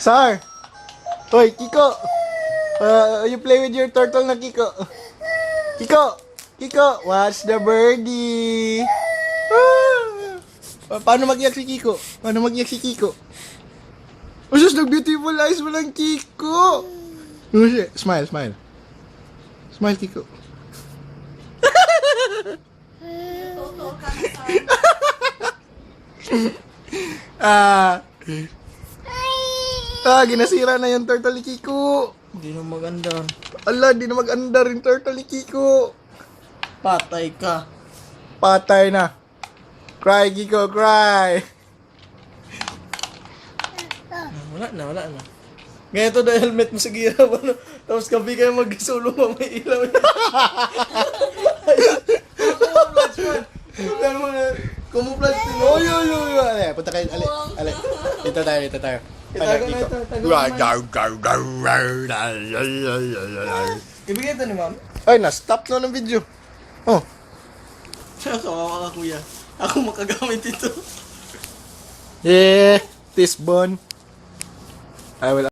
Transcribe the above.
Sar! Hoy, Kiko! You play with your turtle na Kiko. Kiko! Kiko! Watch the birdie! Paano mag-iyak si Kiko? Paano mag-iyak si Kiko? Oh, sus, nag-beautiful eyes mo lang, Kiko! Oh, shit. Smile, smile. Smile, Kiko. Ginasira na yung turtle ni Kiko. Hindi na maganda. Ala, di na mag-andar yung turtle ni Kiko. Patay ka. Patay na. Cry, Kiko, cry. Wala na. Ngayon to na helmet mo sa gira. Ano? Tapos kabi kayo mag-solo pa may ilaw. Kumuplas din. Oy. Ale, punta kayo. Ale. Dito tayo. Ibigay ito ni ma'am. Ay, na-stop na ng video. Oh. Kawawa ka kuya. Ako makagamit ito. Tisbon. I will